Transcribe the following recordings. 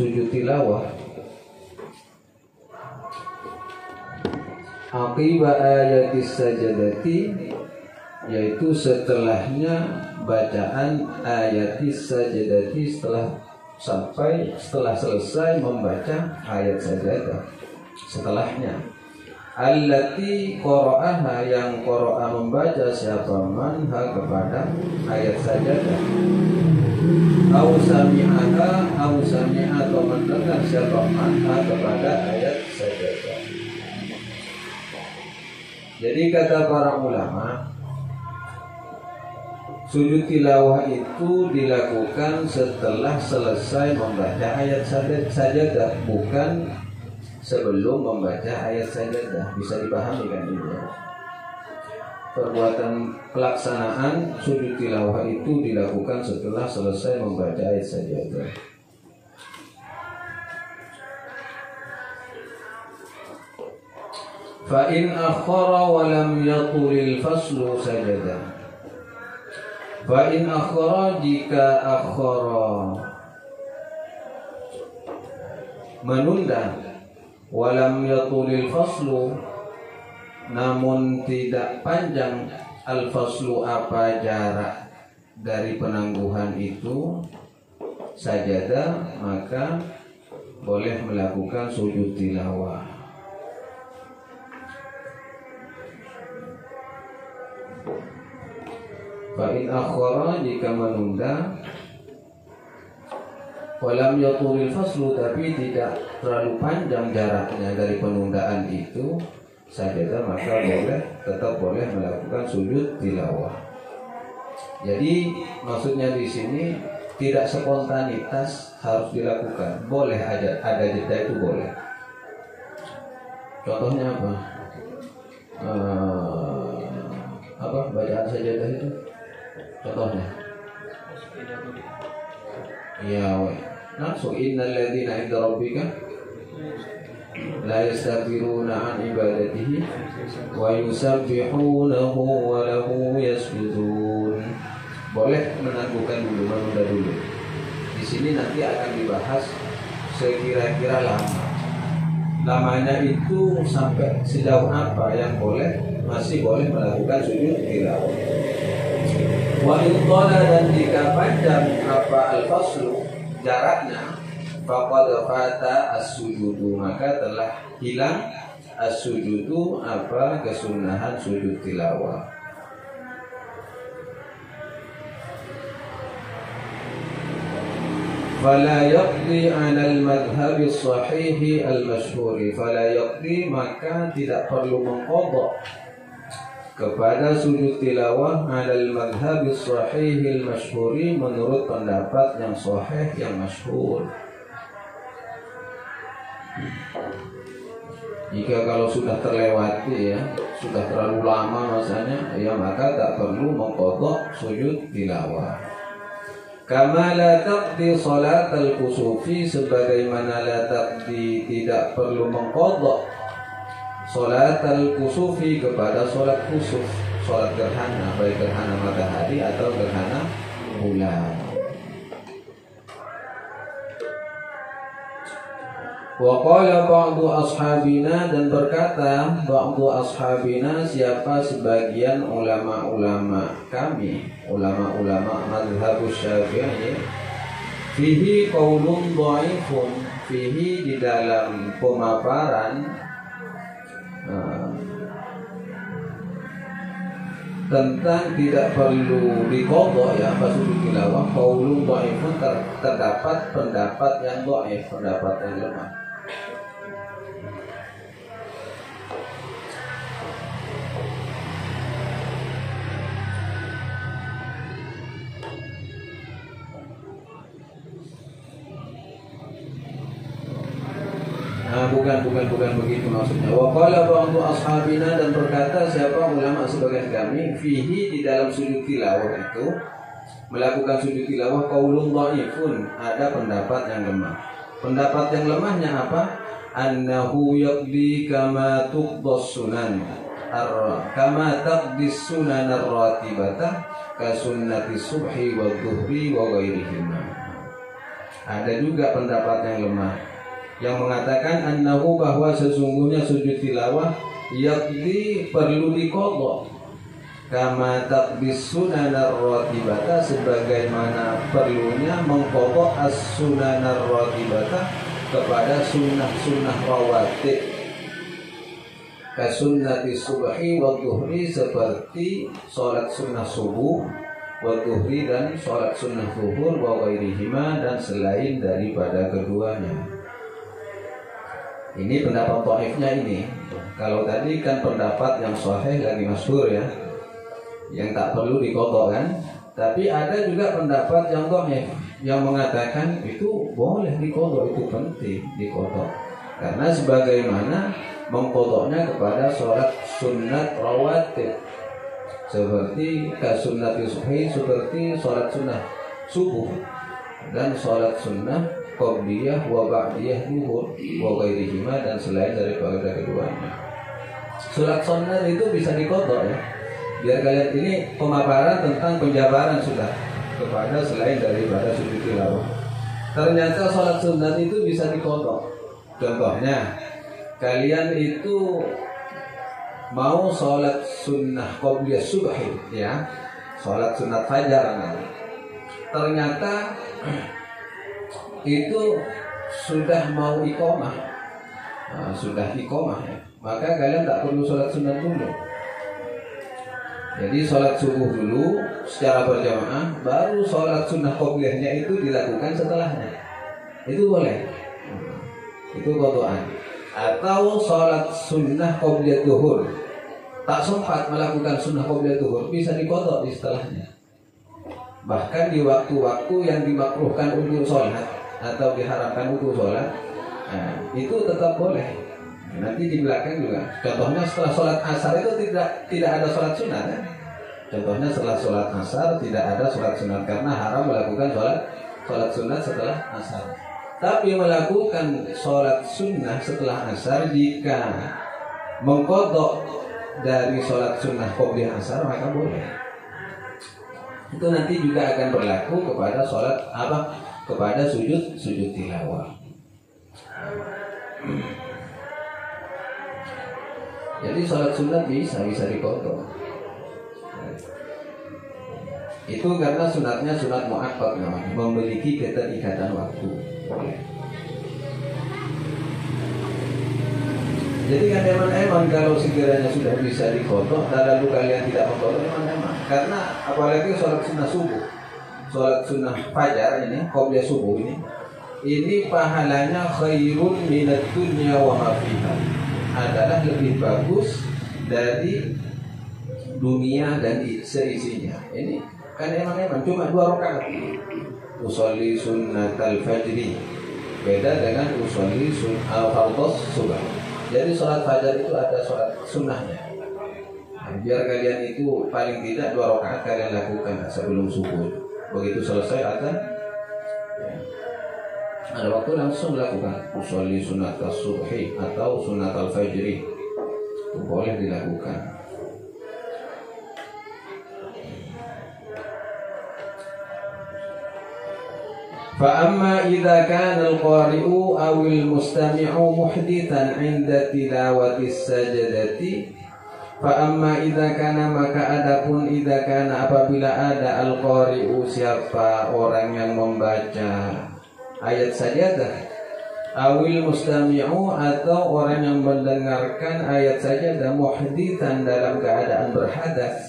sujud tilawah aqiba ayatis sajadati, yaitu setelahnya bacaan ayatis sajadati, setelah selesai membaca ayat sajadah, setelahnya allati qara'aha, yang qara'a membaca siapa manha kepada ayat sajadah, au sami'aha, au sami'a, atau mendengar siapa manha kepada ayat sajadah. Jadi kata para ulama, sujud tilawah itu dilakukan setelah selesai membaca ayat sajadah, bukan sebelum membaca ayat sajadah. Bisa dipahami kan ini ya? Perbuatan pelaksanaan sujud tilawah itu dilakukan setelah selesai membaca ayat sajadah. Fa in akhara wa lam yatulil faslu sajada. Fa in akhara, jika akhara menunda, wa lam yatulil faslu, namun tidak panjang, al faslu apa jarak dari penangguhan itu, sajada, maka boleh melakukan sujud tilawah. Fa'in akhara, jika menunda, walam yatulil faslu, tapi tidak terlalu panjang jaraknya dari penundaan itu, sajadah, maka tetap boleh melakukan sujud tilawah. Jadi maksudnya di sini tidak spontanitas harus dilakukan, boleh ada jeda itu boleh. Contohnya apa bacaan sajadah itu? Contohnya, ya, nafsu innal ladzina 'inda rabbika la yastakbiruna 'an ibadatihi wa yusabbihunahu wa lahu yasjudun. Boleh menangguhkan dulu, menunda dulu. Di sini nanti akan dibahas sekira-kira lama. Lamanya itu sampai sejauh apa yang masih boleh melakukan sujud tilawah. Wa intala, dan jika panjang apa al-faslu jaraknya, faqad fata as-sujudu, maka telah hilang as-sujudu apa kesunahan sujud tilawah. Fala yaqdi 'ala al-madhhab as-sahih al-mashhur, fala yaqdi, maka tidak perlu mengqadha kepada sujud tilawah 'alal madhhabis sahihil masyhuri, menurut pendapat yang sahih yang masyhur. Jika kalau sudah terlewati ya, sudah terlalu lama masanya, ya maka tak perlu mengqadha sujud tilawah. Kama la taqdi salat al-kusufi, sebagaimana la taqdi tidak perlu mengqadha salat al-kusufi kepada salat kusuf, salat gerhana, baik gerhana matahari atau gerhana bulan. Wa qala ba'du ashabina, dan berkata ba'du ashabina, siapa sebagian ulama-ulama kami, ulama-ulama mazhab Syafi'i, fihi qaulun dhaifun, fihi di dalam pemaparan tentang tidak perlu diqadha ya pas sujud tilawah, qaulun dhaifun, terdapat pendapat yang dhaif, pendapat yang lemah. Bukan begitu maksudnya. Wa qala ba'du ashabina, dan berkata siapa ulama sebagian kami, fihi di dalam sujud tilawah itu, melakukan sujud tilawah, qaulun dhaifun, ada pendapat yang lemah. Pendapat yang lemahnya apa? Annahu yaqdi kama tuqdas sunan kama taqdis sunan ar-ratibata ka sunnati subhi wa dhuhri wa ghairihima. Ada juga pendapat yang lemah yang mengatakan annahu, bahwa sesungguhnya sujud tilawah yakni perlu diqadha kama taqdis sunanar ratibata, sebagaimana perlunya mengqadha as-sunanar ratibata kepada sunnah-sunnah rawatib, kasunnati subhi wa dhuhri, seperti sholat sunnah subuh wa dhuhri, dan sholat sunnah zuhur wa ghairihima, dan selain daripada keduanya. Ini pendapat dhaifnya ini. Kalau tadi kan pendapat yang sahih lagi masyhur ya, yang tak perlu diqadha kan. Tapi ada juga pendapat yang dhaif yang mengatakan itu boleh diqadha, itu penting diqadha. Karena sebagaimana mengqadhanya kepada sholat sunnat rawatib, seperti kasunnati subhi, seperti sholat sunnah subuh dan sholat sunnah qabliyah wa ba'diyah zuhur wa ghairihima, dan selain daripada keduanya. Sholat sunnah itu bisa diqadha ya. Biar kalian ini pemaparan tentang penjabaran sudah kepada selain daripada sujud tilawah. Ternyata sholat sunnah itu bisa diqadha. Contohnya, kalian itu mau sholat sunnah qabliyah subhi ya, sholat sunat fajar, ternyata itu sudah mau iqamah, sudah iqamah ya, maka kalian tak perlu sholat sunat dulu. Jadi sholat subuh dulu secara berjamaah, baru sholat sunnah qabliyahnya itu dilakukan setelahnya. Itu boleh, itu qadhaan. Atau sholat sunnah qabliyah zuhur, tak sempat melakukan sunnah qabliyah zuhur, bisa diqadha di setelahnya. Bahkan di waktu-waktu yang dimakruhkan untuk sholat atau diharapkan untuk sholat, itu tetap boleh. Nanti di belakang juga. Contohnya setelah sholat asar itu tidak ada sholat sunat ya? Contohnya setelah sholat asar tidak ada sholat sunat, karena haram melakukan sholat sunat setelah asar. Tapi melakukan sholat sunnah setelah asar, jika mengqadha dari sholat sunnah qabliyah asar, maka boleh. Itu nanti juga akan berlaku kepada sholat kepada sujud tilawah. Jadi sholat sunat bisa diqadha. Itu karena sunatnya sunat muakkad namanya, memiliki keterikatan waktu. Jadi kan eman-eman kalau sekiranya sudah bisa diqadha, lalu kalian tidak mengqadha, eman-eman. Karena apalagi sholat sunnah subuh, sholat sunnah fajar ini, qabliyah subuh ini pahalanya khairun minad dunya wa ma fiha, adalah lebih bagus dari dunia dan seisinya. Ini kan emang cuma 2 rakaat. Usolli sunnatal fajri, beda dengan usolli fardhos subah. Jadi sholat fajar itu ada sholat sunnahnya. Biar kalian itu paling tidak 2 rakaat kalian lakukan sebelum subuh. Begitu selesai azan, ada waktu langsung lakukan usolli sunnatas subhi atau sunnatal fajri, itu boleh dilakukan. فأما إذا كان القارئ أو المستمع محدثا عند تلاوة السجدة فأما إذا كان, maka adapun idza kana, apabila ada al-qari'u, siapa orang yang membaca ayat sajadah, awil mustami'u, atau orang yang mendengarkan ayat sajadah, muhditsan, dalam keadaan berhadas,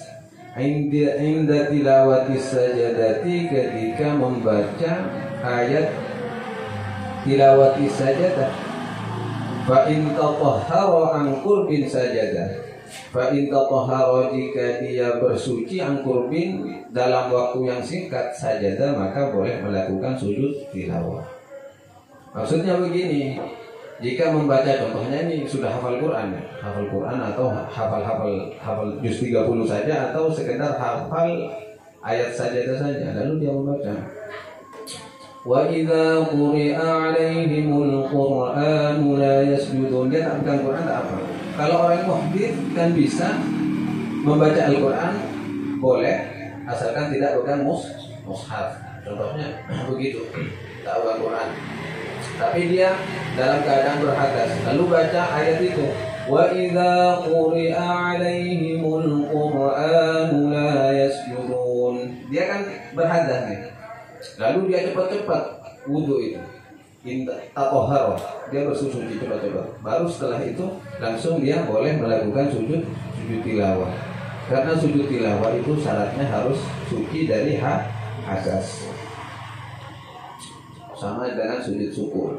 inda tilawati sajadati, ketika membaca ayat tilawati sajadah, fa in tatahhara an qurbin sajadah, fa in tatahhara, jika dia bersuci, an qurbin, dalam waktu yang singkat, sajadah, maka boleh melakukan sujud tilawah. Maksudnya begini, jika membaca, contohnya ini sudah hafal Quran atau hafal juz 30 saja, atau sekedar hafal ayat sajadah saja, lalu dia membaca, wa idza quri'a 'alaihimul qur'anu la yasjudun, dia tak bukan Quran, tak apa. Kalau orang muhdits kan bisa membaca Al-Quran, boleh, asalkan tidak bukan mushaf. Contohnya begitu. tahu Al-Quran, tapi dia dalam keadaan berhadas, lalu baca ayat itu, wa idza quri'a 'alaihimul qur'anu la yasjudun. Dia kan berhadas nih, lalu dia cepat-cepat wudu itu, tatohar, dia bersuci cepat-cepat. Baru setelah itu langsung dia boleh melakukan sujud tilawah. Karena sujud tilawah itu syaratnya harus suci dari hadas. Sama dengan sujud syukur.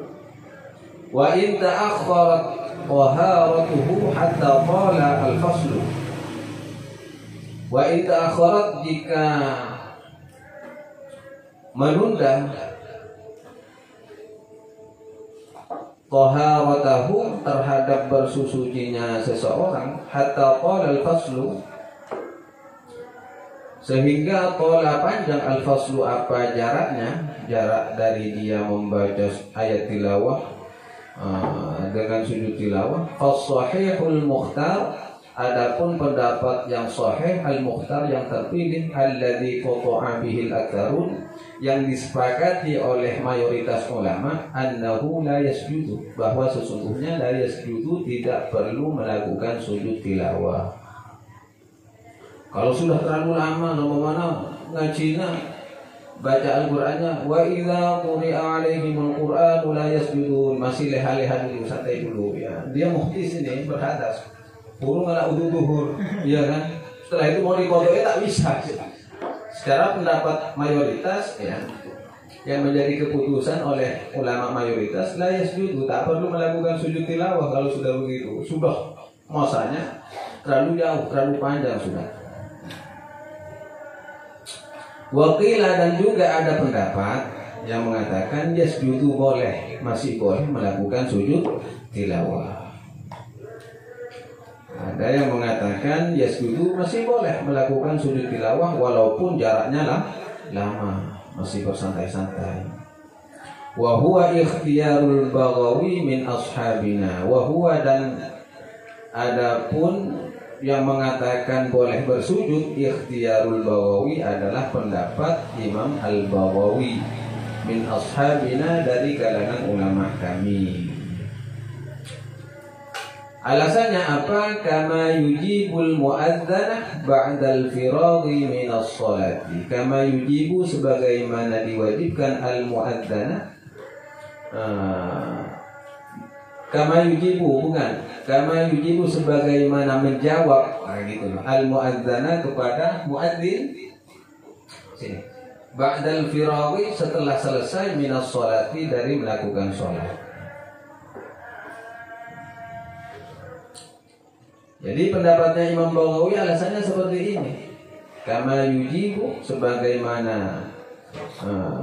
Wa in ta'akhkharat taharatuhu hatta qala al-faslu. Wa in ta'akhkharat, jika menunda taharatahu terhadap bersucinya seseorang, hatta qala al-faslu, sehingga qala panjang, al-faslu apa jaraknya, jarak dari dia membaca ayat tilawah dengan sujud tilawah. Fas-sahihul mukhtar, adapun pendapat yang sahih, al-mukhtar yang terpilih, alladzi qata'a bihil aktsarun, yang disepakati oleh mayoritas ulama, annahu la yasjudu, bahwa sesungguhnya la yasjudu tidak perlu melakukan sujud tilawah. Kalau sudah terlalu lama, mana ngajinya, baca Al-Qur'annya, wa idza quri'a 'alaihimul qur'anu la yasjudun, masih leha-leha dulu, santai dulu ya. Dia muhtis ini, berhadas. Burung ala udu duhur, iya kan? Setelah itu mau dikodoknya tak bisa. Secara pendapat mayoritas ya, yang menjadi keputusan oleh ulama mayoritas, la yasjudu, tak perlu melakukan sujud tilawah kalau sudah begitu. Sudah masanya terlalu jauh, terlalu panjang sudah. Wakilah, dan juga ada pendapat yang mengatakan yasjudu boleh, masih boleh melakukan sujud tilawah. Ada yang mengatakan yasjudu masih boleh melakukan sujud tilawah walaupun jaraknya lama, masih bersantai-santai. Wa huwa ikhtiyarul Baghawi min ashabina. Wa huwa, dan adapun yang mengatakan boleh bersujud, ikhtiyarul Baghawi adalah pendapat Imam Al-Baghawi min ashabina, dari kalangan ulama kami. Alasannya apa? Kama yujibul muadzanah ba'dal firaghi minas sholati. Kama yujibu, sebagaimana diwajibkan al-muadzanah. Kama yujibu, bukan. Kama yujibu, sebagaimana menjawab, gitu loh. Al-muadzana kepada muadzin. Sini. Ba'dal firaghi, setelah selesai, minas sholati, dari melakukan sholat. Jadi pendapatnya Imam Baghawi alasannya seperti ini. Kama yujibu, sebagaimana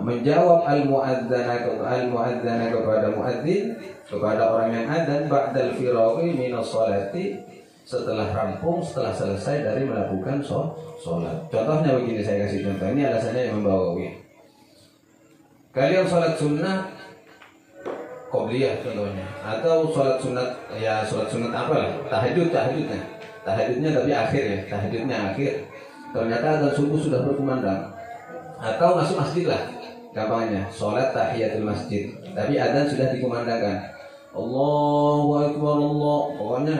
menjawab al-muadzana kepada muadzin, kepada orang yang adzan, ba'dal firaghi minas sholati, setelah rampung, setelah selesai dari melakukan sholat. Contohnya begini, saya kasih contoh. Ini alasannya Imam Baghawi. Kalian sholat sunnah qobliyah contohnya, atau sholat sunat, ya sholat sunat apa lah, tahajudnya tapi akhir ya, tahajudnya akhir, ternyata azan subuh sudah berkumandang, atau masuk masjid lah, gampangnya sholat tahiyatul masjid, tapi azan sudah dikumandangkan, Allahu Akbar, Allah, pokoknya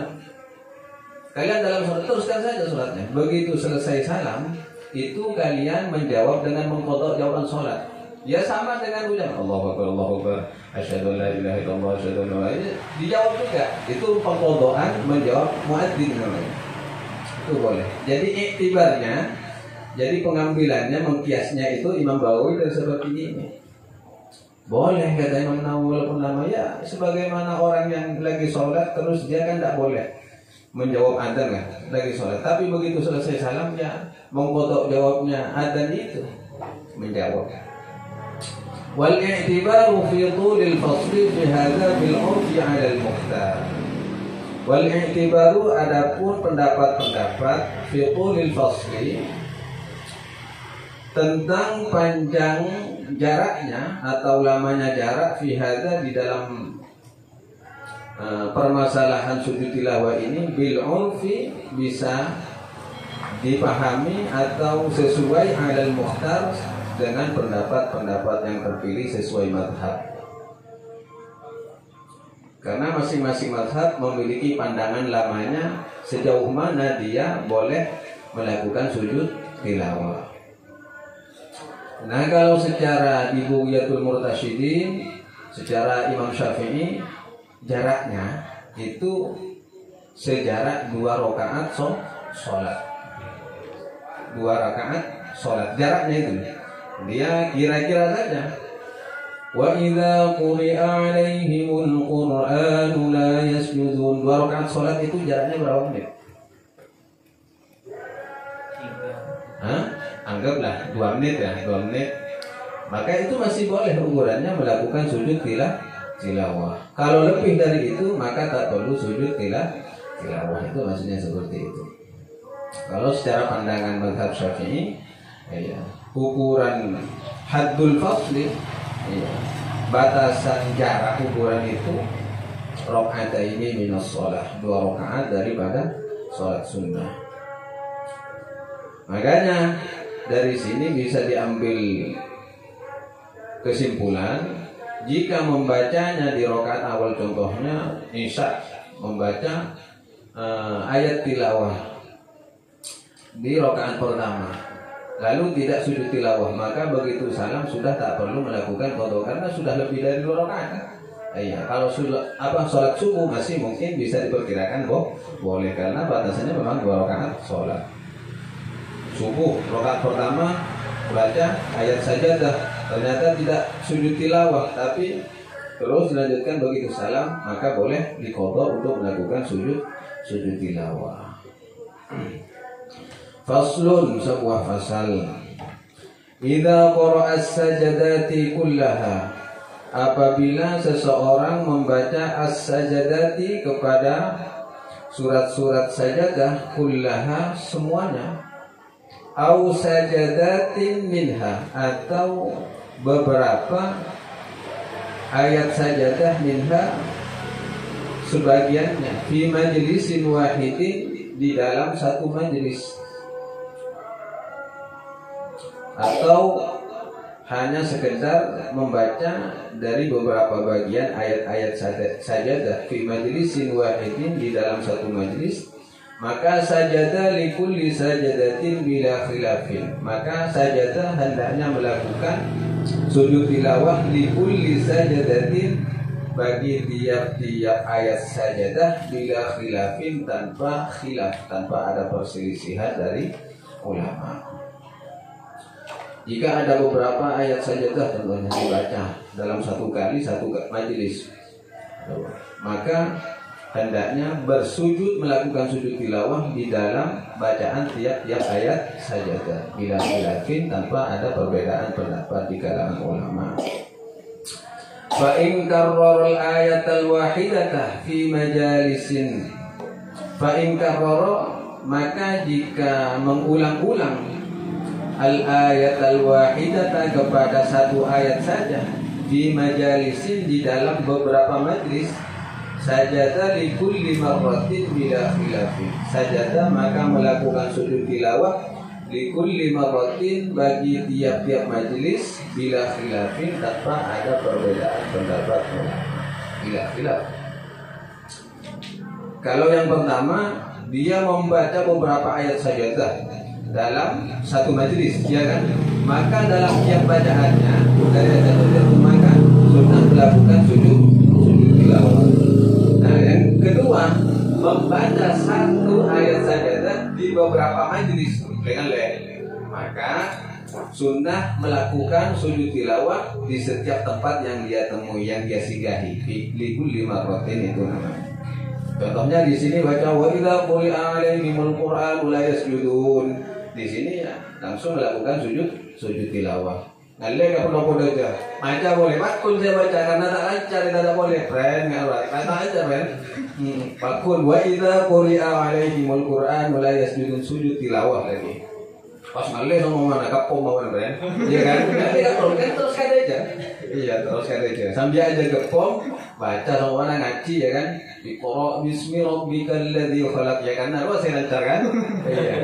kalian dalam sholat teruskan saja sholatnya. Begitu selesai salam, itu kalian menjawab dengan mengqadha jawaban sholat. Ya sama dengan ucapan Allahu Akbar, Allahu Akbar, asyhadu an la ilaha illallah, asyhadu anna Muhammadan, dijawab juga. Itu pengqadhaan, menjawab muadzin namanya. Itu boleh. Jadi iktibarnya, jadi pengambilannya, mengkiasnya itu Imam Baghawi dari seperti ini. Boleh kata Imam Nawawi, walaupun lama, ya sebagaimana orang yang lagi sholat terus dia kan tidak boleh menjawab adzan kan, lagi sholat. Tapi begitu selesai salam, ya mengqadha jawabnya adzan itu menjawab. Wal i'tibaru fi tulil fasli fi hadza bil 'urfi 'ala al mukhtar. Wal i'tibaru, adapun pendapat-pendapat fi tulil fasli, tentang panjang jaraknya atau lamanya jarak, fi hadza, di dalam permasalahan sujud tilawah ini, bil 'urfi, bisa dipahami atau sesuai 'ala al mukhtar, dengan pendapat-pendapat yang terpilih sesuai madhab. Karena masing-masing madhab memiliki pandangan lamanya sejauh mana dia boleh melakukan sujud tilawah. Nah, kalau secara di Bughyatul Murtasyidin, secara Imam Syafi'i, jaraknya itu sejarak 2 rakaat sholat. 2 rakaat sholat, jaraknya itu. Dia kira-kira saja. Wa idza quri'a 'alaihimul Qur'anu la yasjudun. 2 rakaat sholat itu jaraknya berapa menit? Anggaplah 2 menit ya, 2 menit. Maka itu masih boleh ukurannya melakukan sujud tilawah. Kalau lebih dari itu maka tak perlu sujud tilawah. Itu maksudnya seperti itu. Kalau secara pandangan mazhab Syafi'i, ya, ukuran haddul fasli, ya, batasan jarak ukuran itu rakaataini minas shalah, 2 rakaat daripada sholat sunnah. Makanya dari sini bisa diambil kesimpulan, jika membacanya di rakaat awal, contohnya Isya, membaca ayat tilawah di rakaat pertama, lalu tidak sujud tilawah, maka begitu salam sudah tak perlu melakukan qadha karena sudah lebih dari 2 rakaat. Iya, kalau sudah sholat subuh masih mungkin bisa diperkirakan boleh karena batasannya memang 2 rakaat sholat subuh. Rakaat pertama baca ayat sajadah, ternyata tidak sujud tilawah tapi terus dilanjutkan begitu salam, maka boleh diqadha untuk melakukan sujud tilawah. Faslun, sebuah fasal. Idza qara'a as-sajadati kullaha, apabila seseorang membaca as-sajadati kepada surat-surat sajadah, kullaha semuanya, au sajadatin minha, atau beberapa ayat sajadah minha sebagiannya, fi majlisin wahidin, di dalam satu majlis, atau hanya sekedar membaca dari beberapa bagian ayat-ayat sajadah fi majlisin wahidin, di dalam satu majlis, maka sajadah likulli sajadatin bila khilafin, maka sajadah hendaknya melakukan sujud tilawah likulli sajadatin, bagi tiap-tiap ayat sajadah, bila khilafin, tanpa khilaf, tanpa ada perselisihan dari ulama. Jika ada beberapa ayat sajadah contohnya dibaca dalam satu kali satu majelis, maka hendaknya bersujud, melakukan sujud tilawah di dalam bacaan tiap-tiap ayat sajadah, bila khilafin, tanpa ada perbedaan pendapat di kalangan ulama. Fa in karrara al-ayatal wahidata fi majalisin, fa in karrara, maka jika mengulang-ulang al-ayatal wahidata, kepada satu ayat saja, fi majalisin, di dalam beberapa majlis, sajadah likulli marratin bila khilafin, sajadah maka melakukan sujud tilawah likulli marratin, bagi tiap-tiap majlis, bila khilafin, tanpa ada perbedaan pendapat bila khilaf. Kalau yang pertama, dia membaca beberapa ayat sajadah dalam satu majlis, ya kan? Maka dalam tiap bacaannya dari ayat itu maka sunnah melakukan sujud tilawah. Nah, yang kedua, membaca satu ayat sajadah di beberapa majlis dengan maka sunnah melakukan sujud tilawah di setiap tempat yang dia temui, yang dia singgahi. Likulli marratin itu namanya. Contohnya di sini baca wa idza quri'a 'alaihimul Qur'anu la yasjudun. Di sini ya langsung melakukan sujud tilawah. Ngalle enggak perlu aja. Baca boleh, makun saya baca karena tak lancar, tidak boleh. Friend enggak kata aja, friend. Makun wa idza quri'a 'alaihimul Qur'anu la yasjudun, sujud tilawah lagi. Pas ngalle ngomong mana kapom mau friend. Iya kan? Enggak perlu, kan teruskan aja. Iya, teruskan aja. Sambil aja gepom, baca sama orang ngaji ya kan, Iqra bismi rabbikal ladzi khalaq ya kan, harus saya lancar kan. Iya.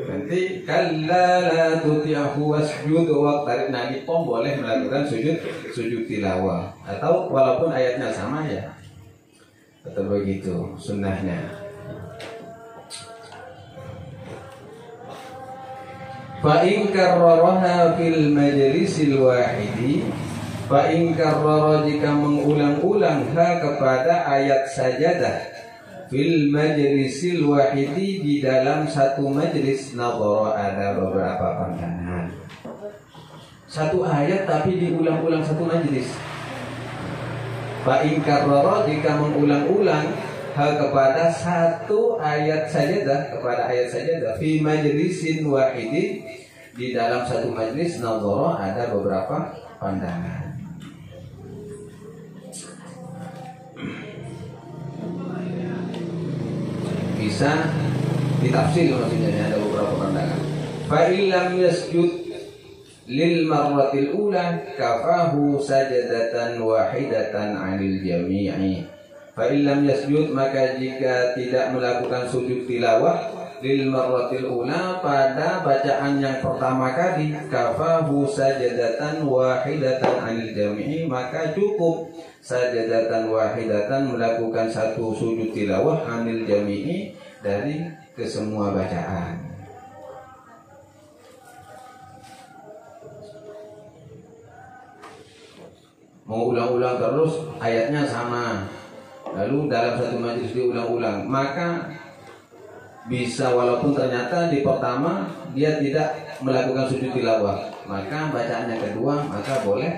Nanti kalla la tuti'hu wasjud waqtarib. Nah, kita boleh melakukan sujud tilawah atau walaupun ayatnya sama ya. Atau begitu sunnahnya. Fa in karraraha fil majlisil wahidi, fa in karrara jika mengulang-ulang kepada ayat sajadah fil majlisil wahidi di dalam satu majlis, nadhara ada beberapa pandangan. Satu ayat tapi diulang-ulang satu majlis. Fa in karrara jika mengulang-ulang kepada satu ayat sajadah, kepada ayat sajadah fi majlisin wahidi di dalam satu majlis, nadhara ada beberapa pandangan. Bisa ditafsir maksudnya, ada beberapa pandangan. Fa illam yasjud lil marratil ula kafahu sajadatan wahidatan 'anil jami'i. Fa illam yasjud maka jika tidak melakukan sujud tilawah lil marratil ula pada bacaan yang pertama kali, kafahu sajadatan wahidatan 'anil jami'i maka cukup sajadatan wahidatan melakukan satu sujud tilawah 'anil jami'i dari kesemua bacaan. Mau ulang-ulang terus ayatnya sama, lalu dalam satu majlis diulang-ulang, maka bisa walaupun ternyata di pertama dia tidak melakukan sujud tilawah, maka bacaan yang kedua maka boleh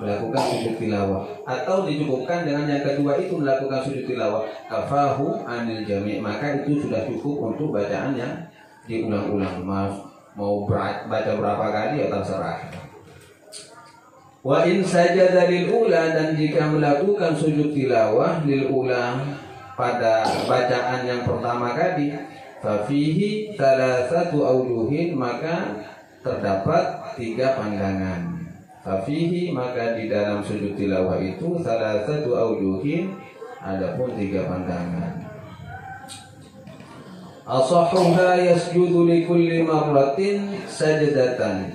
melakukan sujud tilawah, atau dicukupkan dengan yang kedua itu melakukan sujud tilawah, kafahu anil jami', maka itu sudah cukup untuk bacaan yang diulang-ulang. Mau baca berapa kali ya terserah. Wa in sajada lil ula, dan jika melakukan sujud tilawah lil ula pada bacaan yang pertama kali, fa fihi thalathatu awjuhin, maka terdapat 3 pandangan. Fa fihi maka di dalam sujud tilawah itu thalathatu awjuhin, adapun 3 pandangan. Asahhuha yasjudu li kulli marratin sajdatan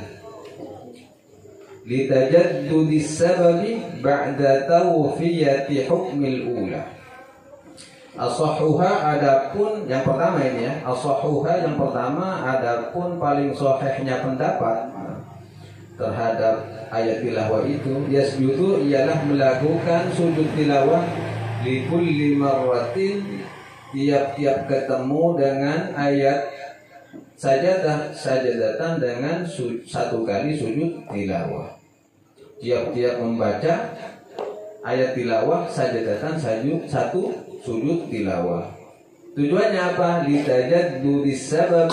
litajaddudi sababi ba'da tawfiyati hukmil ula. Asahhuha adapun yang pertama ini ya, asahhuha yang pertama adapun paling sahihnya pendapat terhadap ayat tilawah itu, yasjudu ialah melakukan sujud tilawah li kulli marratin tiap-tiap ketemu dengan ayat sajadatan dengan satu kali sujud tilawah. Tiap-tiap membaca ayat tilawah sajadatan satu sujud tilawah. Tujuannya apa? Litajaddudi sabab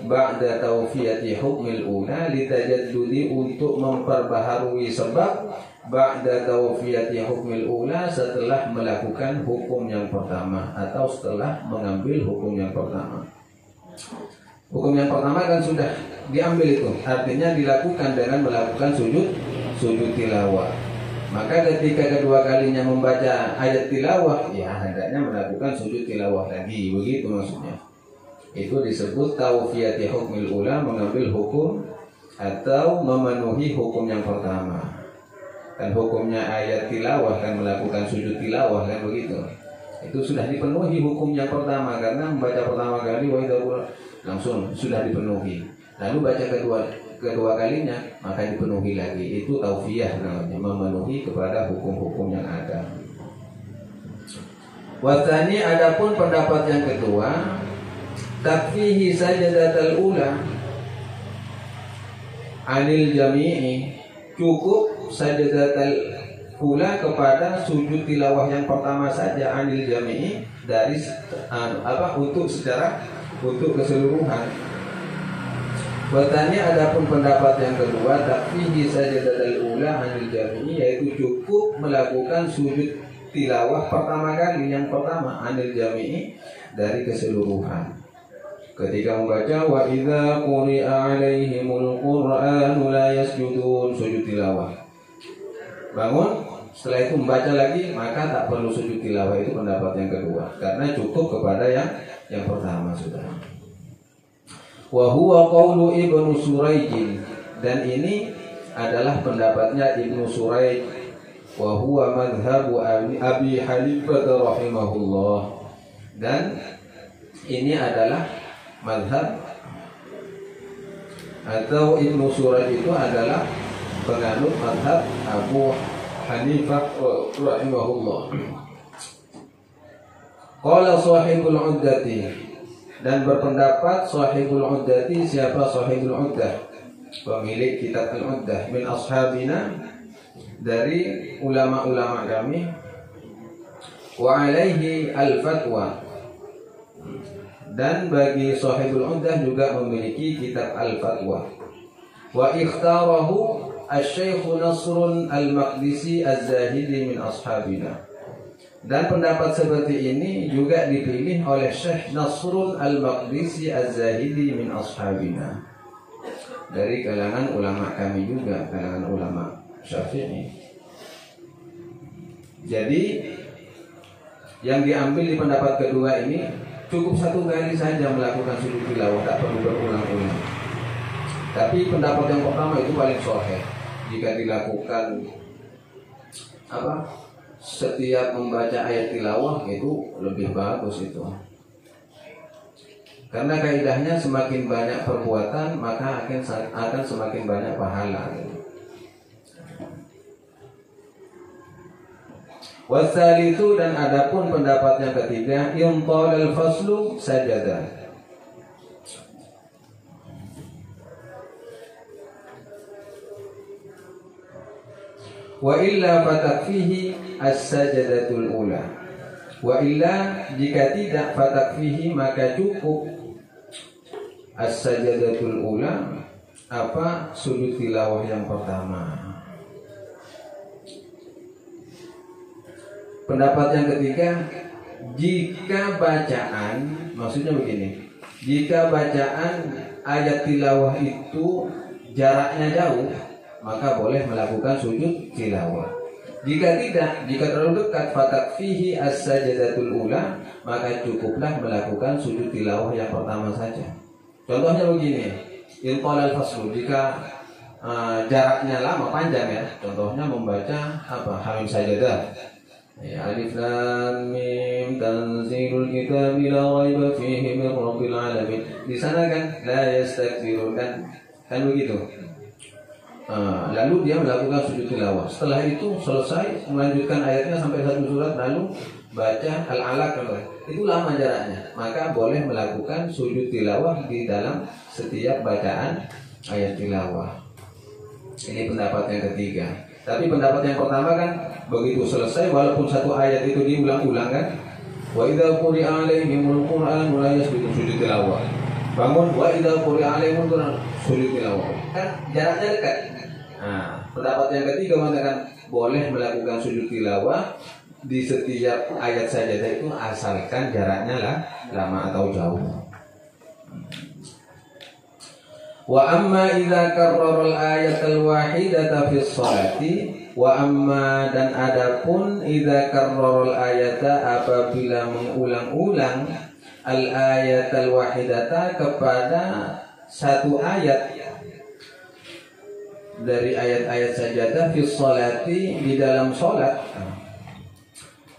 ba'da tawfiyati hukmil ula, litajaddudi untuk memperbaharui sebab ba'da tawfiyati hukmil ula, setelah melakukan hukum yang pertama atau setelah mengambil hukum yang pertama. Hukum yang pertama kan sudah diambil itu, artinya dilakukan dengan melakukan sujud tilawah. Maka ketika kedua kalinya membaca ayat tilawah, ya hendaknya melakukan sujud tilawah lagi, begitu maksudnya. Itu disebut tawfiyati hukmil ula, mengambil hukum atau memenuhi hukum yang pertama. Kan hukumnya ayat tilawah kan melakukan sujud tilawah kan begitu. Itu sudah dipenuhi hukum yang pertama, karena membaca pertama kali langsung sudah dipenuhi. Lalu baca kedua kalinya maka dipenuhi lagi. Itu taufiyah namanya, memenuhi kepada hukum-hukum yang ada. Watsani, adapun pendapat yang kedua, takfihi sajadatul ula anil jami'i, cukup sajadatul ula kepada sujud tilawah yang pertama saja, anil jami'i dari untuk keseluruhan. Bertanya adapun pendapat yang kedua, takfihi sajadatul ula anil jami'i, yaitu cukup melakukan sujud tilawah pertama kali, yang pertama anil jami'i dari keseluruhan. Ketika membaca wa idza quri'a 'alaihimul qur'anu la yasjudun, sujud tilawah. Bangun, setelah itu membaca lagi, maka tak perlu sujud tilawah. Itu pendapat yang kedua, karena cukup kepada yang pertama sudah. Wa huwa qaulu Ibnu Suraij, dan ini adalah pendapatnya Ibnu Suraij. Wa huwa madhhabu Abi Hanifah rahimahullah, dan ini adalah madhab atau Ibnu Suraij itu adalah penganut madhab Abu Hanifah rahimahullah. Qala sahibul uddati, dan berpendapat sahibul uddati. Siapa sahibul uddah? Pemilik kitab al-uddah. Min ashabina, dari ulama-ulama kami. Wa alaihi al-fatwa, dan bagi sahibul uddah juga memiliki kitab al-fatwa. Wa ikhtarahu Asy-Syaikh Nasrun Al-Maqdisi Az-Zahidi min ashabina, dan pendapat seperti ini juga dipilih oleh Syekh Nasrun Al-Maqdisi Az-Zahidi min ashabina, dari kalangan ulama kami juga, kalangan ulama Syafi'i. Jadi yang diambil di pendapat kedua ini, cukup satu kali saja melakukan sujud tilawah, tak perlu berulang-ulang. Tapi pendapat yang pertama itu paling sahih. Jika dilakukan setiap membaca ayat tilawah, itu lebih bagus itu. Karena kaidahnya semakin banyak perbuatan, maka akan semakin banyak pahala. Wasalitu, dan adapun pendapat yang ketiga, intalal faslu sajadah. Wa illa fatakfihi as-sajadatul ula. Wa illa, jika tidak, fatakfihi, maka cukup as-sajadatul ula, sujud tilawah yang pertama. Pendapat yang ketiga, jika bacaan, maksudnya begini, jika bacaan ayat tilawah itu jaraknya jauh, maka boleh melakukan sujud tilawah. Jika tidak, jika terlalu dekat, fatakfihi as-sajadatul ula, maka cukuplah melakukan sujud tilawah yang pertama saja. Contohnya begini, inqalal faslu, jika jaraknya lama, panjang ya, contohnya membaca hamim sajadah, ya, alif lam mim tanzilul kitabi la raiba fihi min rabbil alamin. Di sana kan la yastakbirun, kan begitu. Lalu dia melakukan sujud tilawah. Setelah itu selesai, melanjutkan ayatnya sampai satu surat, lalu baca al-alaq, itu lama jaraknya, maka boleh melakukan sujud tilawah di dalam setiap bacaan ayat tilawah. Ini pendapat yang ketiga. Tapi pendapat yang pertama kan, begitu selesai, walaupun satu ayat itu diulang-ulang kan, wa idza quri'a 'alaihimul qur'anu la yasbiqu sujud tilawah. Bangun, wa idza quri'a 'alaihimul qur'anu sujud tilawah. Kan jaraknya dekat. Nah, pendapat yang ketiga mengatakan boleh melakukan sujud tilawah di setiap ayat sajadah itu, asalkan jaraknya lama atau jauh. Wa amma idza karrara al-ayat al-wahidata fi sholati, wa amma, dan adapun idza karrara al-ayata, apabila mengulang-ulang al-ayat al-wahidata, kepada satu ayat dari ayat-ayat sajadah fi sholati, di dalam sholat,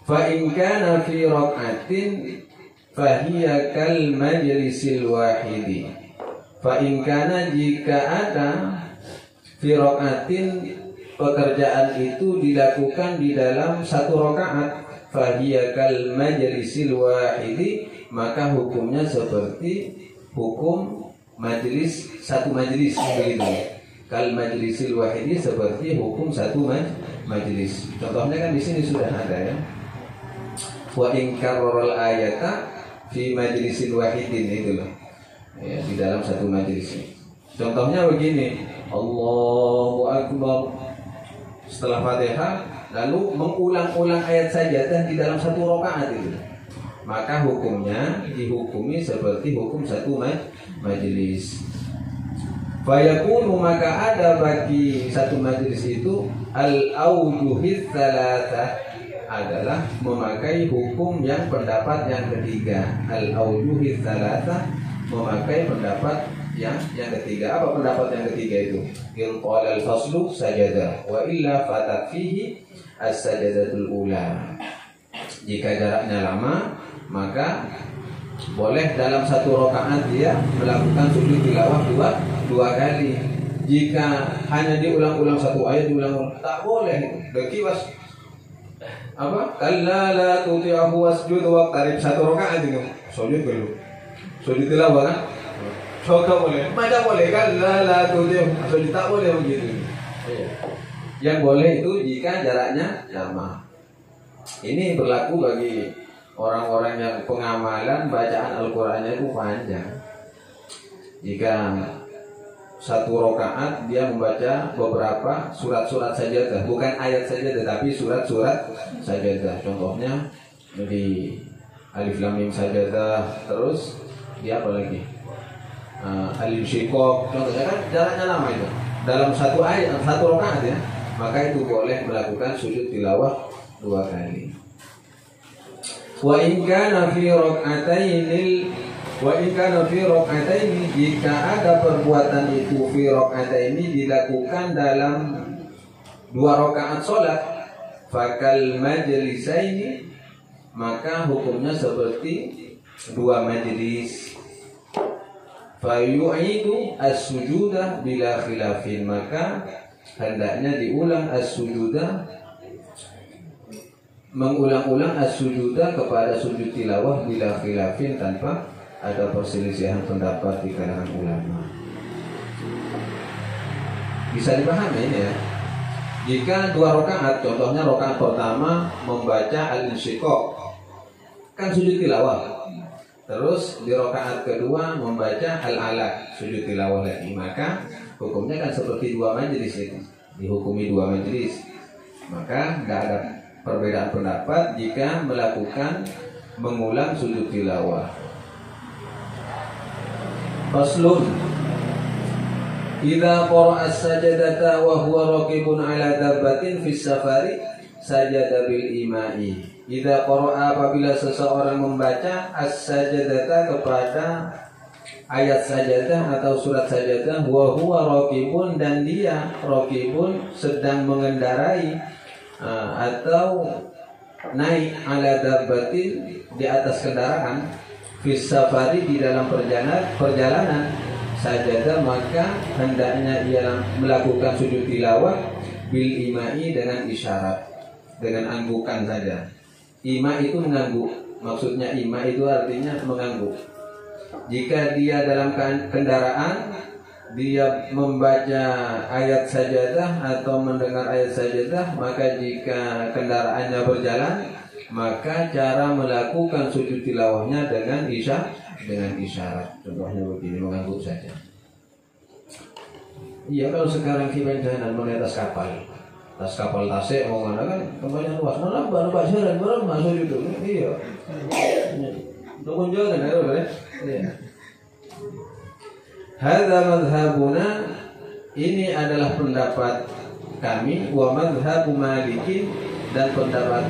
fa in kana fi rak'atin fa hiya kal majlisil wahidi. Fa in kana, jika ada, fi rak'atin, pekerjaan itu dilakukan di dalam satu rakaat, fa hiya kal majlisil wahidi, maka hukumnya seperti hukum majlis, satu majlis begitu. Kal majlisil wahidi, seperti hukum satu majlis. Contohnya kan di sini sudah ada ya. Wa in karraral ayata fi majlisil wahidin, itu loh. Ya, di dalam satu majlis. Contohnya begini, Allahu Akbar, setelah Fatihah lalu mengulang-ulang ayat sajadah di dalam satu rakaat itu, maka hukumnya dihukumi seperti hukum satu majlis. Fayakunu, maka ada bagi satu majelis itu al-aujuhis salatah, adalah memakai hukum yang pendapat yang ketiga. Al-aujuhis salatah, memakai pendapat yang ketiga. Apa pendapat yang ketiga itu? In qala al-faslu sajadah wa illa fatakfihi as-sajadatul ula. Jika jaraknya lama, maka boleh dalam satu rakaat dia melakukan sujud tilawah dua kali. Jika hanya diulang-ulang satu ayat, diulang-ulang, tak boleh. Dekiwas apa? Kalla la tuti'ahu wasjud waqtarib. Satu rakaat itu sujud dulu. Sujud tilawah kan? Coba boleh. Baca boleh. Kalla la tuti'ahu. Sujud tak boleh begitu. Yang boleh itu jika jaraknya lama. Ini berlaku bagi orang-orang yang pengamalan bacaan Al-Qur'annya itu panjang. Jika satu rakaat dia membaca beberapa surat-surat sajadah, bukan ayat saja tetapi surat-surat sajadah. Contohnya di Alif Lam Mim sajadah, terus dia apa lagi? Al-Insyiqaq. Contohnya kan jaraknya lama itu. Dalam satu ayat, satu rakaat ya, maka itu boleh melakukan sujud tilawah 2 kali. Wa in kana fi rak'ataini, jika ada perbuatan itu fi rak'ataini, dilakukan dalam 2 rakaat salat, fakal majlisaini, maka hukumnya seperti 2 majelis. Fayu'idu as-sujudah bila khilafin, maka hendaknya diulang as-sujudah, mengulang-ulang as-sujudah kepada sujud tilawah bila khilafin, tanpa ada perselisihan pendapat di kalangan ulama. Bisa dipahami ini ya. Jika 2 rakaat, contohnya rakaat pertama membaca al-insyiqaq, kan sujud tilawah. Terus di rakaat kedua membaca al-alaq, sujud tilawah lagi, maka hukumnya kan seperti 2 majelis itu, dihukumi 2 majelis. Maka tidak ada perbedaan pendapat jika melakukan mengulang sujud tilawah. Faslun, idza qara'a as-sajadata wa huwa raqibun 'ala dabbatin fi safari sajada bil ima'i. Idza qara'a, apabila seseorang membaca as-sajadata, kepada ayat sajadah atau surat sajadah, wa huwa raqibun, dan dia raqibun sedang mengendarai atau naik, ala dabbatin, di atas kendaraan, fis safari, di dalam perjalanan, sajadah, maka hendaknya ia melakukan sujud tilawah bil imai, dengan isyarat, dengan anggukan saja. Ima itu mengangguk, maksudnya ima itu artinya mengangguk. Jika dia dalam kendaraan, dia membaca ayat sajadah atau mendengar ayat sajadah, maka jika kendaraannya berjalan, maka cara melakukan sujud tilawahnya dengan isyarat. Contohnya begini, mengangguk saja. Iya, kalau sekarang kita jangan menetas kapal, tasik mau mana kan tempatnya luas, mana baru pasaran baru masuk itu. Iya. Untuk kunjungan ada berapa? Iya. Hadza madhhabuna, ini adalah pendapat kami, wa madhhabu Malikin, dan pendapat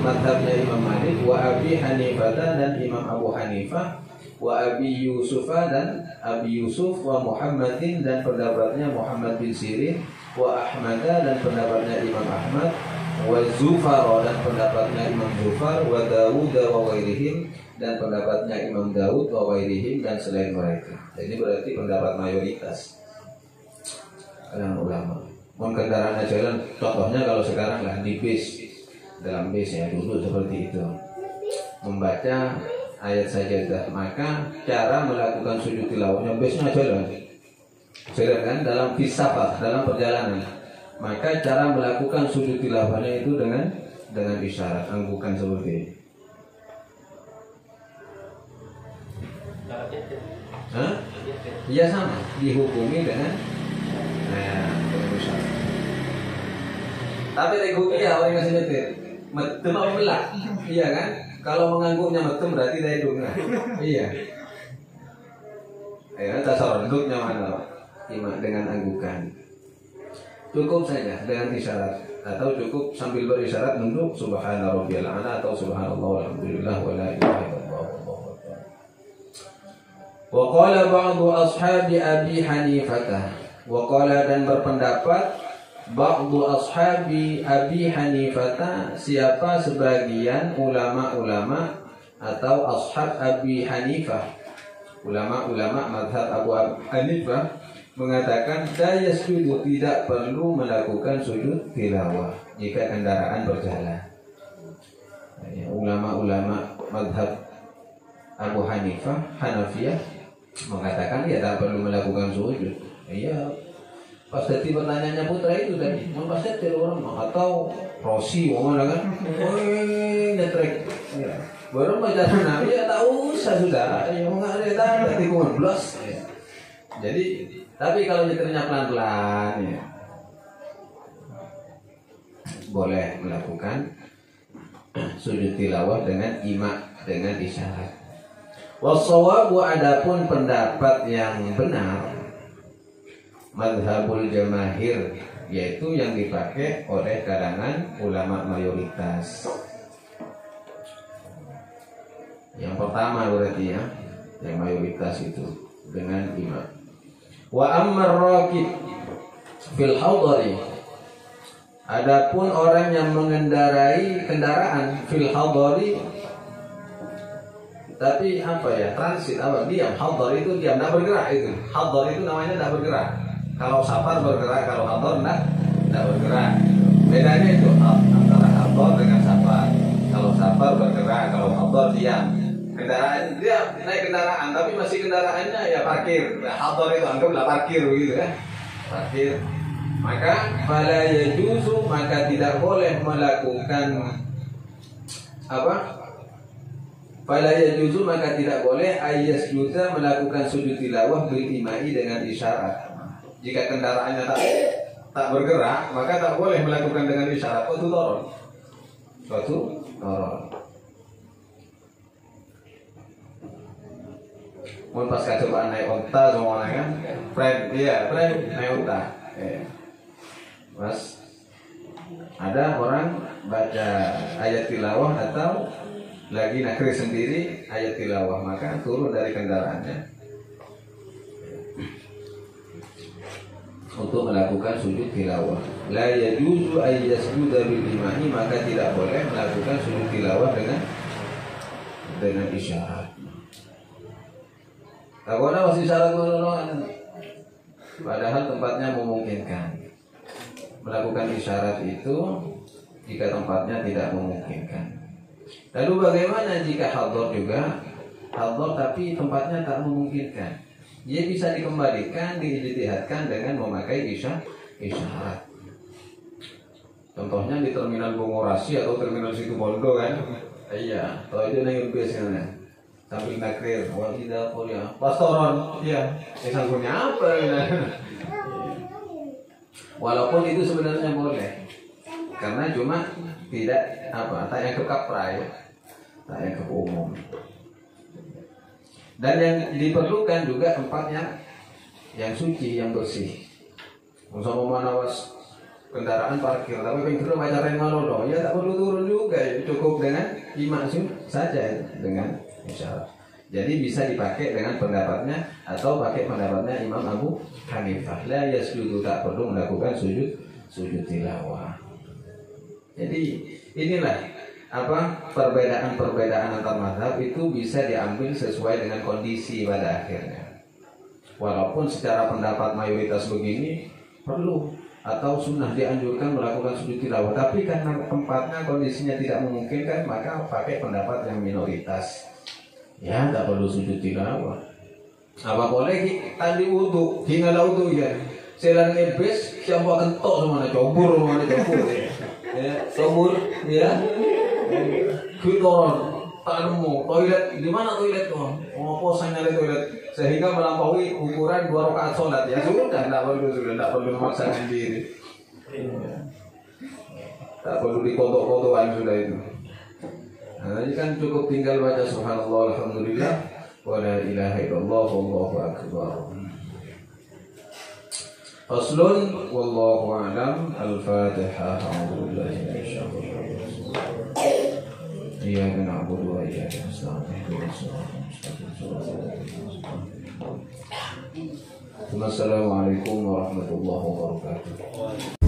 madhabnya Imam Malik, wa Abi Hanifah, dan Imam Abu Hanifah, wa Abi Yusuf, dan Abi Yusuf, wa Muhammadin, dan pendapatnya Muhammad bin Sirin, wa Ahmad, dan pendapatnya Imam Ahmad, wa Zufar, dan pendapatnya Imam Zufar, wa Dawud wa wairihim, dan pendapatnya Imam Daud wa wairihim, dan selain mereka. Ini berarti pendapat mayoritas kalangan ulama. Kendaraannya jalan, contohnya kalau sekarang lah di bis, dalam bis ya, dulu seperti itu, membaca ayat sajadah, maka cara melakukan sujud tilawahnya, bisnya jalan kan, dalam fisafah, dalam perjalanan, maka cara melakukan sujud tilawahnya itu dengan isyarat, anggukan seperti ini. Iya, sama, dihukumi dengan isyarat. Tapi dihukumi ya orang yang ngasih nyetir metem apa belak, iya kan? Kalau mengangguknya metem berarti dia hidungnya. Iya. Tasawur duduknya mana? imak dengan anggukan. Cukup saja dengan isyarat, atau cukup sambil berisyarat nunduk subhana rabbiyal a'la atau subhanallah walhamdulillah wala ilaha illallah wallahu akbar. Wa qala ba'du ashabi Abi Hanifah, wa qala dan berpendapat ba'du ashabi Abi Hanifah, siapa sebagian ulama-ulama atau ashab Abi Hanifah, ulama-ulama mazhab Abu Hanifah mengatakan la yasjudu, tidak perlu melakukan sujud tilawah jika kendaraan berjalan. Ya, ulama-ulama mazhab Abu Hanifah, Hanafiyah mengatakan ya tak perlu melakukan sujud. Iya, pas tadi pertanyaannya putra itu tadi, pas tadi orang atau Rosi ngomong kan, nyetrek. Ya. Baru baca sunnah, ya tak usah sudah, ya nggak ada tadi kumon blos. Jadi tapi kalau nyetirnya pelan-pelan ya, boleh melakukan sujud tilawah dengan imak, dengan isyarat. Wassawabu, adapun pendapat yang benar, madhabul jamahir, yaitu yang dipakai oleh kalangan ulama mayoritas. Yang pertama berarti ya, yang mayoritas itu dengan imak. Wa ammar raqib fil hadari, adapun orang yang mengendarai kendaraan fil hadari, tapi apa ya, transit apa, diam. Hadar itu diam, tidak bergerak itu. Hadar itu namanya tidak bergerak. Kalau safar bergerak, kalau hadar tidak bergerak. Bedanya itu antara hadar dengan safar. Kalau safar bergerak, kalau hadar diam. Kendaraan dia naik kendaraan tapi masih kendaraannya ya parkir. Hadar itu anggaplah parkir gitu ya. Parkir. Maka fala yajuzu, maka tidak boleh melakukan apa? Fala yajuzu, maka tidak boleh ayyasjuda, melakukan sujud tilawah bil imai, dengan isyarat. Jika kendaraannya tak bergerak, maka tak boleh melakukan dengan isyarat. Suatu doror. Mun pas kacobaan naik onta semuanya kan, friend naik onta. Mas, ada orang baca ayat tilawah atau lagi nakri sendiri ayat tilawah, maka turun dari kendaraannya untuk melakukan sujud tilawah. La yajuzu ay yasjuda bil imani, maka tidak boleh melakukan sujud tilawah dengan isyarat. Karena masih syarat padahal tempatnya memungkinkan. Melakukan isyarat itu jika tempatnya tidak memungkinkan. Lalu bagaimana jika hadar juga? Hadar tapi tempatnya tak memungkinkan. Dia bisa dikembalikan, diijtihadkan dengan memakai isyarat. Contohnya di terminal Bungorasi atau terminal Situbondo kan? Iya, kalau itu yang biasanya sambil nakrir, walidah kuliah, pastoron, iya, sanggunya apa? Walaupun itu sebenarnya boleh, karena cuma tidak apa, tak yang ke kapra ya, tak yang ke umum. Dan yang diperlukan juga tempatnya yang suci, yang bersih. Umpama manawas kendaraan parkir, tapi pengen baca rengalodo, ya tak perlu turun juga, ya. Cukup dengan imak saja ya, dengan isyarat. Jadi bisa dipakai dengan pendapatnya atau pakai pendapatnya Imam Abu Hanifah. La yasjudu, tak perlu melakukan sujud tilawah. Jadi inilah apa perbedaan antar mazhab itu bisa diambil sesuai dengan kondisi pada akhirnya. Walaupun secara pendapat mayoritas begini perlu atau sunnah dianjurkan melakukan sujud tilawah, tapi karena tempatnya kondisinya tidak memungkinkan, maka pakai pendapat yang minoritas. Ya, tak perlu sujud tilawah. Apa boleh tadi wudu, hingga wudu ya. Selang nebes siapa kentok semua cobur ya. Cobur ya. Kutoron, tak nemu toilet, di mana toilet tuh? Mau nyari toilet sehingga melampaui ukuran 2 rakaat sholat. Ya sudah, tidak perlu memaksakan diri. Tak perlu dikotok-kotokan sudah itu. Nah, ini kan cukup tinggal baca subhanallah alhamdulillah wa la ilaha illallah wallahu akbar. Faslun wallahu a'lam. Al-Fatihah. A'udzu billahi minasy syaithanir rajim. Iyyaka na'budu wa iyyaka nasta'in. Assalamualaikum warahmatullahi wabarakatuh.